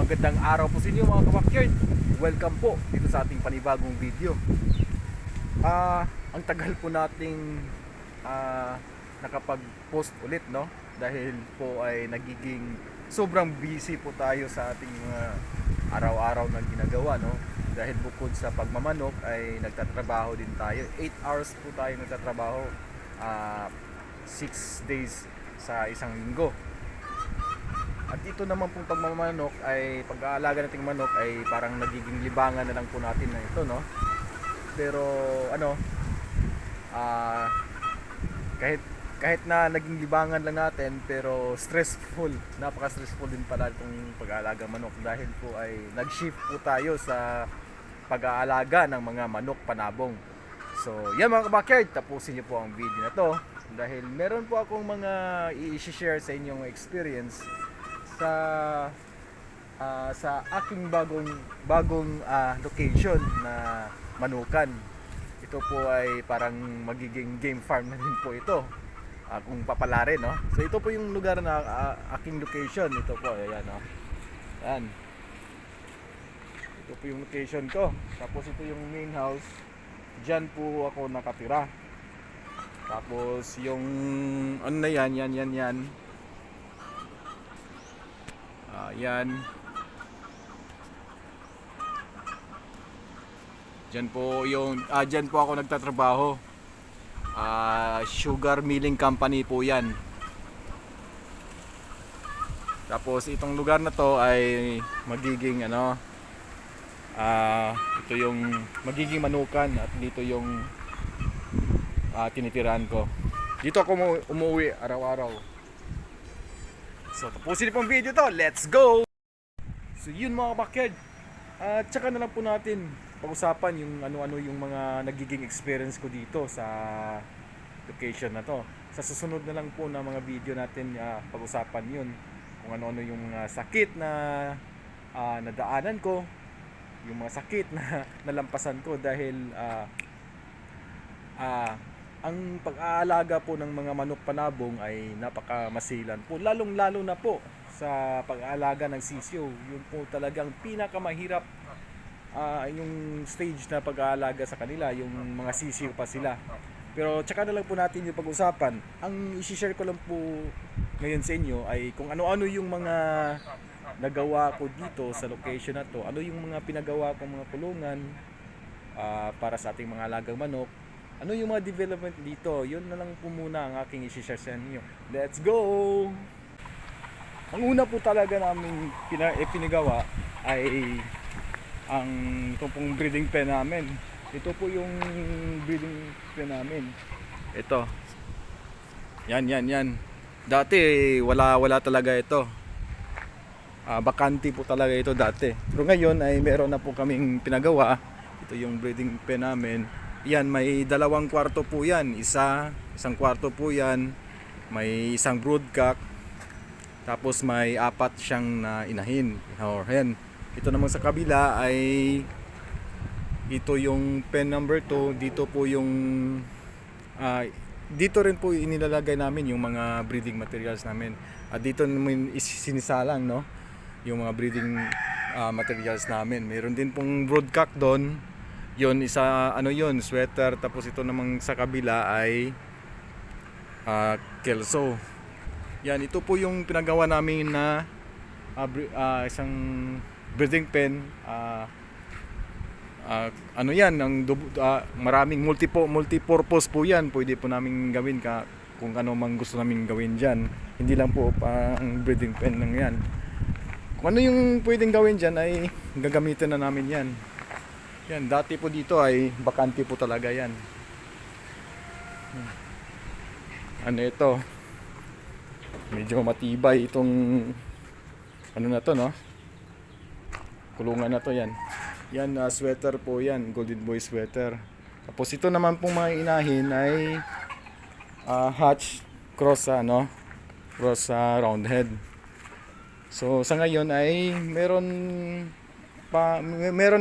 Magandang araw po sa inyo mga kabakyard. Welcome po dito sa ating panibagong video. Ang tagal po nating nakapag-post ulit, no? Dahil po ay nagiging sobrang busy po tayo sa ating araw-araw na ginagawa, no? Dahil bukod sa pagmamanok ay nagtatrabaho din tayo. 8 hours po tayo nagtatrabaho, 6 days sa isang linggo. At ito naman pong pagmamanok ay pag-aalaga nating manok ay parang nagiging libangan na lang po natin na ito, no? Pero kahit na naging libangan lang natin, pero stressful, napaka-stressful din pala itong pag-aalaga manok dahil po ay nag-shift po tayo sa pag-aalaga ng mga manok panabong. So, yan mga kabakyard, tapusin niyo po ang video na to dahil meron po akong mga i-share sa inyong experience sa aking bagong location na manukan. Ito po ay parang magiging game farm na din po ito, kung papalarin, no? So ito po yung lugar na aking location. Ito po, ayan, no? Ayan. Ito po yung location ko. Tapos ito yung main house. Diyan po ako nakatira. Tapos yung ano na yan. Yan. Diyan po ako nagtatrabaho. Sugar milling company po 'yan. Tapos itong lugar na to ay magiging ito yung magiging manukan at dito yung tinitirahan ko. Dito ako umuwi araw-araw. So tapusin niyo pong video to. Let's go! So yun mga kabakyard. Tsaka na lang po natin pag-usapan yung ano-ano yung mga nagiging experience ko dito sa location na to. Sa susunod na lang po na mga video natin pag-usapan yun. Kung ano-ano yung mga sakit na nadaanan ko, yung mga sakit na nalampasan ko dahil ang pag-aalaga po ng mga manok panabong ay napakamasilan po, lalong-lalo na po sa pag-aalaga ng sisiyo. Yun po talagang pinakamahirap, yung stage na pag-aalaga sa kanila, yung mga sisiyo pa sila. Pero tsaka na lang po natin yung pag-usapan. Ang i-share ko lang po ngayon sa inyo ay kung ano-ano yung mga nagawa ko dito sa location na to. Ano yung mga pinagawa kong mga kulungan para sa ating mga alagang manok. Ano yung mga development dito? Yun na lang po muna ang aking i-share sa inyo. Let's go! Ang una po talaga namin pinagawa ay ang ito pong breeding pen namin. Ito po yung breeding pen namin. Ito. Yan. Dati wala talaga ito. Bakante po talaga ito dati. Pero ngayon ay meron na po kaming pinagawa. Ito yung breeding pen namin. Yan, may 2 kwarto po yan. Isang kwarto po yan. May isang broodcock. Tapos may 4 siyang na inahin or hen. Ito naman sa kabila ay ito yung pen number 2. Dito po yung dito rin po inilalagay namin yung mga breeding materials namin. At dito naman sinisalang, no, yung mga breeding materials namin. Meron din pong broodcock doon. Yun, isa sweater. Tapos ito namang sa kabila ay kelso. Yan, ito po yung pinagawa namin na isang breeding pen. Maraming multi-purpose po yan. Pwede po namin gawin kung ano mang gusto namin gawin dyan. Hindi lang po ang breeding pen lang yan. Kung ano yung pwedeng gawin dyan ay gagamitin na namin yan. Yan, dati po dito ay bakante po talaga yan. Ano ito? Medyo matibay itong na to, no? Kulungan na to yan. Yan, sweater po yan, Golden Boy sweater. Tapos ito naman pong mga inahin ay hatch cross round head. So sa ngayon ay meron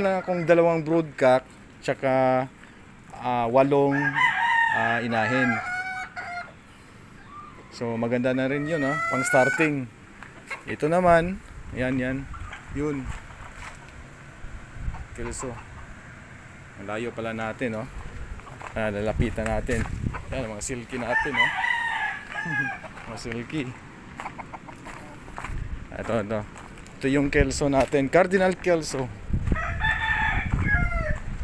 na akong 2 broodcock tsaka 8 inahin. So maganda na rin yun, pang starting. Ito naman, yan. Yun. Kelso. Malayo pala natin, no? Lalapitan natin. Yan, mga silky natin, no? Mga silky. Ito. Ito yung Kelso natin. Cardinal Kelso.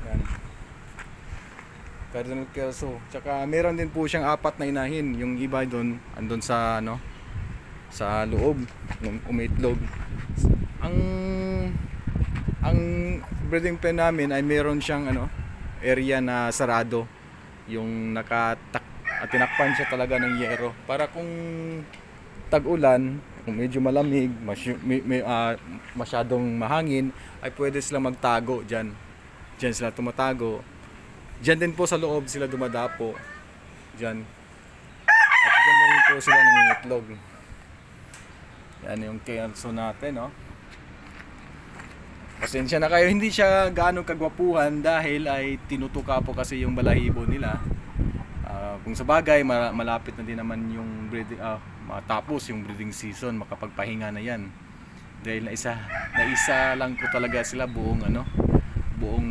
Yan. Cardinal Kelso. Tsaka meron din po siyang 4 na inahin. Yung iba doon, andun sa, ano, sa loob. Umiitlog. Ang breeding pen namin ay meron siyang area na sarado, yung tinakpan siya talaga ng yero para kung tag-ulan, kung medyo malamig, masyadong mahangin, ay pwede sila magtago diyan. Diyan sila tumatago. Diyan din po sa loob sila dumadapo. Diyan. At diyan din po sila nangingitlog. Yan yung Kelso natin, no? Pasensya na kayo, hindi siya gaano kagwapuhan dahil ay tinutuka po kasi yung balahibo nila. Kung sa bagay, malapit na din naman yung breeding, matapos yung breeding season, makapagpahinga na yan. Dahil naisa lang po talaga sila buong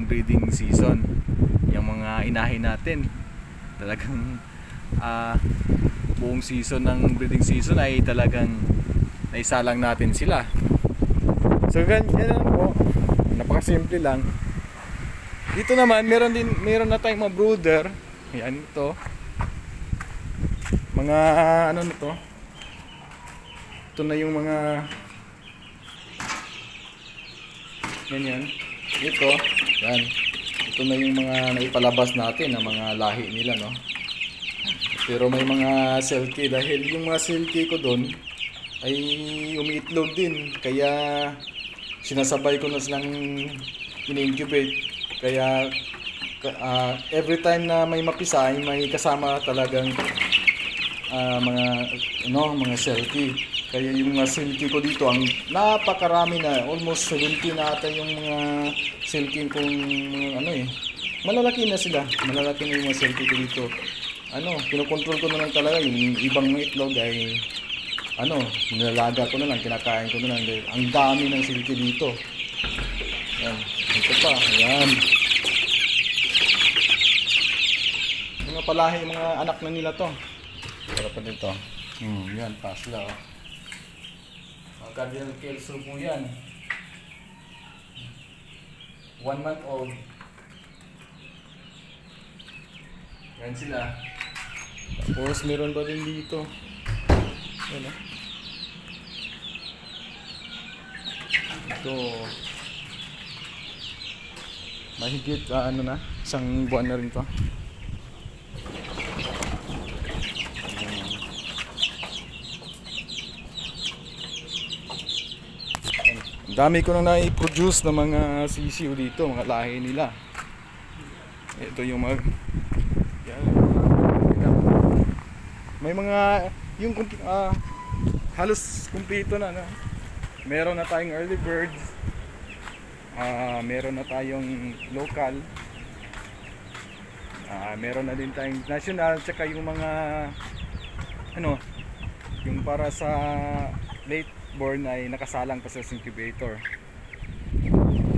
breeding season. Yung mga inahin natin, talagang buong season ng breeding season ay talagang naisa lang natin sila. So ganyan po, napakasimple lang. Dito naman meron na tayong mga brooder. Yan ito. Mga ano nito. Ito na yung mga ganyan. Ito, yan. Ito na yung mga naipalabas natin na mga lahi nila, no. Pero may mga silky dahil yung mga silky ko doon ay umiitlog din, kaya sinasabay ko na silang in-incubate. Kaya every time na may mapisa ay may kasama talagang mga silky. Kaya yung mga silky ko dito, ang napakarami na, almost 70 na ata yung mga silky kong malalaki na sila. Malalaki na yung mga silky ko dito. Kinokontrol ko na lang talaga yung ibang itlog ay nilalaga ko na lang, kinakain ko na lang dahil ang dami ng silky dito. Yan, ito pa, yan. Mga palahi, mga anak na nila to. Para pa dito. Yan, pa sila. Mga Cardinal Kelso po yan. 1 month old. Yan sila. Tapos meron pa din dito. Yan, ito mahigit isang buwan na rin to. Dami ko nang na-produce ng mga sisiw dito, mga lahi nila. Ito yung yan. May mga yung halos kumpleto na, no? Meron na tayong early birds, meron na tayong local, meron na din tayong national, tsaka yung mga yung para sa late born ay nakasalang pa sa incubator.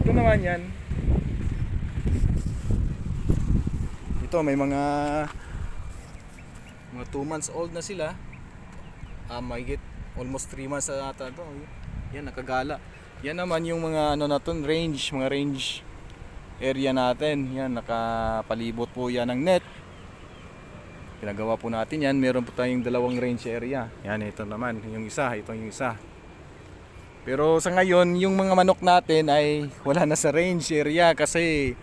Ito naman yan, ito may mga 2 months old na sila. Mahigit almost 3 months na ata ito. Yan, nakagala. Yan naman yung mga mga range area natin. Yan, nakapalibot po yan ng net. Pinagawa po natin yan. Meron po tayong 2 range area. Yan, ito naman yung isa, ito yung isa. Pero sa ngayon, yung mga manok natin ay wala na sa range area kasi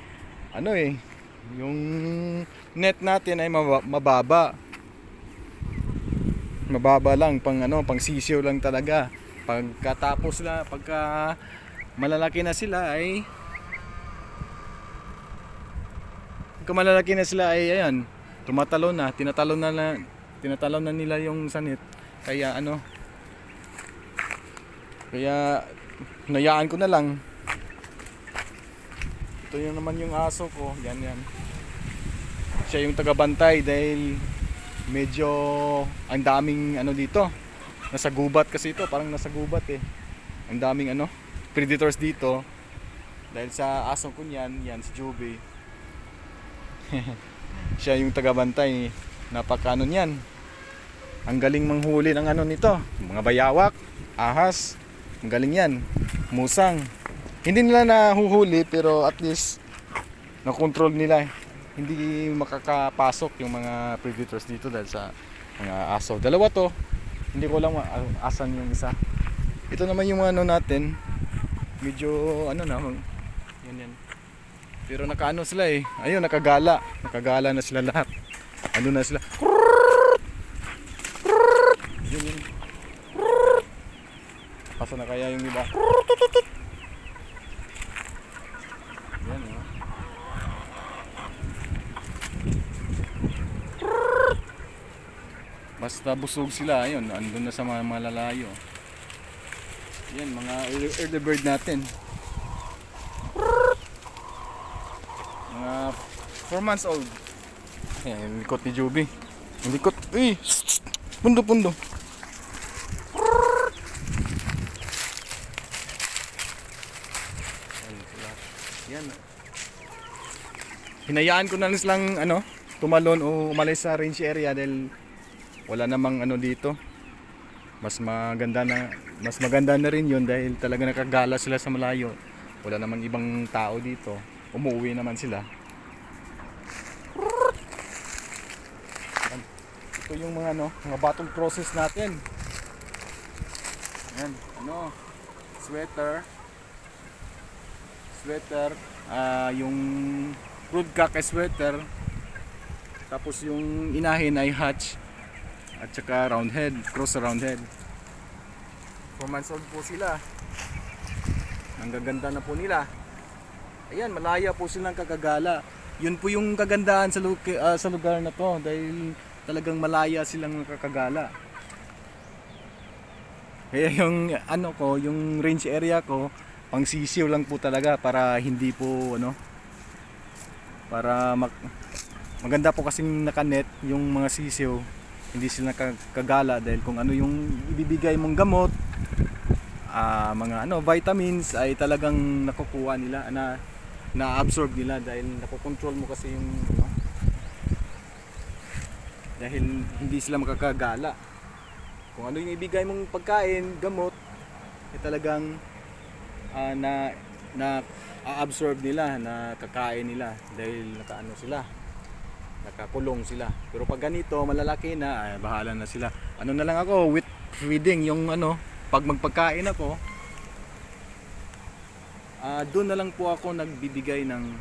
yung net natin ay mababa. Mababa lang, pang sisiw lang talaga. Pagka malalaki na sila ay ayan, tumatalon na, tinatalon na nila yung sanit. Kaya kaya hinayaan ko na lang. Ito yung naman yung aso ko, yan. Siya yung tagabantay dahil medyo ang daming dito. Nasa gubat kasi ito, parang nasa gubat eh. Ang daming predators dito. Dahil sa asong ko yan si Joby. Siya yung tagabantay. Napakano niyan. Ang galing manghuli ng ano nito. Mga bayawak, ahas. Ang galing yan. Musang. Hindi nila nahuhuli pero at least na-control nila. Hindi makakapasok yung mga predators dito dahil sa mga aso. Dalawa to. Hindi ko lang asan yung isa. Ito naman yung ano natin. Medyo ano na. Yan. Pero nakaano sila eh. Ayun, nakagala. Nakagala na sila lahat. Ano na sila. Yun. Asa na kaya yung iba? Yan oh. Basta busog sila, ayun, andun na sa mga malalayo. Yan, mga early bird natin. Mga 4 months old. Ayan, likot ni Joby. Yung likot, pundo. Yan. Hinayaan ko na silang tumalon o umalis sa range area dahil wala namang dito. Mas maganda na rin 'yon dahil talaga nakagala sila sa malayo. Wala namang ibang tao dito. Umuwi naman sila. Ito yung mga mga battle crosses natin. Yan, sweater, yung broodcock ay sweater. Tapos yung inahin ay hatch at saka roundhead, cross roundhead. 4 months old po sila. Ang gaganda na po nila. Ayan, malaya po silang kakagala. Yun po yung kagandahan sa lugar na to dahil talagang malaya silang kakagala. Kaya yung yung range area ko, pang sisiw lang po talaga para hindi po para maganda po kasing nakanet yung mga sisiw. Hindi sila nakakagala dahil kung ano yung ibibigay mong gamot, mga vitamins ay talagang nakukuha nila, na-absorb nila dahil nakokontrol mo kasi yung dahil hindi sila makakagala. Kung ano yung ibigay mong pagkain, gamot, ay talagang na-absorb nila, nakakain nila dahil nakakulong sila. Pero pag ganito, malalaki na, bahala na sila. Na lang ako, with feeding, yung pag magpagkain ako, doon na lang po ako nagbibigay ng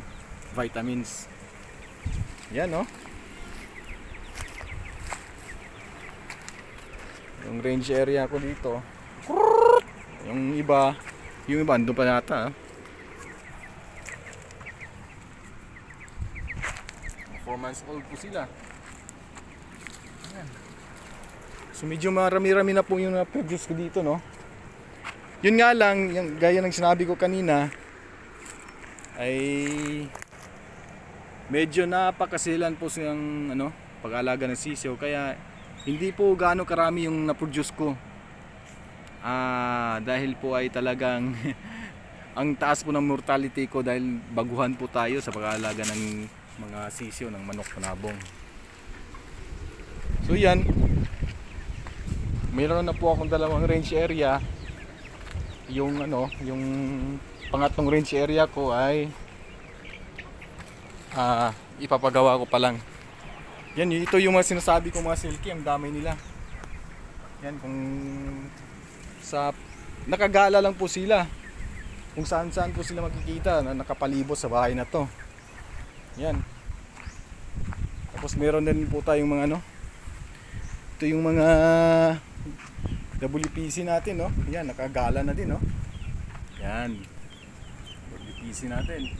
vitamins. Yan yung range area ko dito. Yung iba andun pa yata. 4 months old po sila. Ayan. So medyo marami-rami na po yung na-produce ko dito, Yun nga lang, yung gaya ng sinabi ko kanina, ay medyo napakasilan po siyang pag-aalaga ng sisiw, kaya hindi po gaano karami yung na-produce ko. Dahil po ay talagang ang taas po ng mortality ko dahil baguhan po tayo sa pag-aalaga ng mga sisiw ng manok panabong. So yan, mayroon na po akong dalawang range area. Yung yung pangatlong range area ko ay ipapagawa ko pa lang. Yan, ito yung mga sinasabi ko mga silky, ang dami nila. Yan, kung nakagala lang po sila. Kung saan po sila makikita na nakapalibot sa bahay na to. Yan. Tapos meron din po tayong mga ito yung mga WPC natin, Yan, nakagala na din, Yan. WPC natin.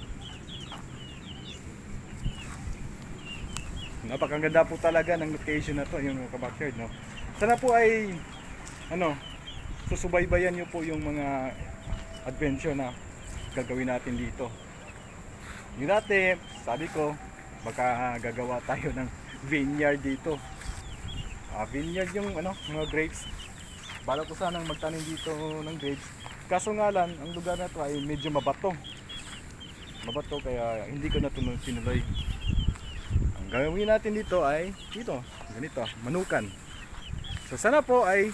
Napakaganda po talaga ng location na to, yung kabackyard, Sana po ay susubaybayan nyo po yung mga adventure na gagawin natin dito. Yung dati, sabi ko, baka gagawa tayo ng vineyard dito. Vineyard yung mga grapes. Balak ko sanang magtanim dito ng grapes. Kaso nga lang, ang lugar na to ay medyo mabato. Mabato kaya hindi ko na tinuloy. Ang gagawin natin dito ay dito, ganito, manukan. So sana po ay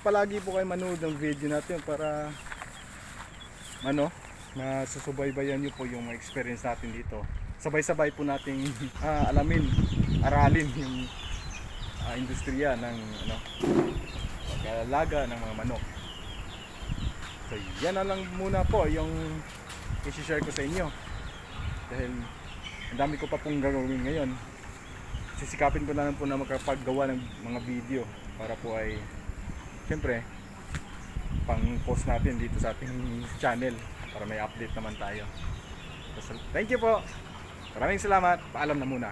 palagi po kayo manood ng video natin para masusubaybayan nyo po yung experience natin dito. Sabay-sabay po nating alamin, aralin yung industriya ng pag-aalaga ng mga manok. So yan na lang muna po yung i-share ko sa inyo. Dahil ang dami ko pa pong gagawin ngayon. Sisikapin ko na lang po na makapaggawa ng mga video para po ay siyempre pang post natin dito sa ating channel para may update naman tayo. So, thank you po. Maraming salamat. Paalam na muna.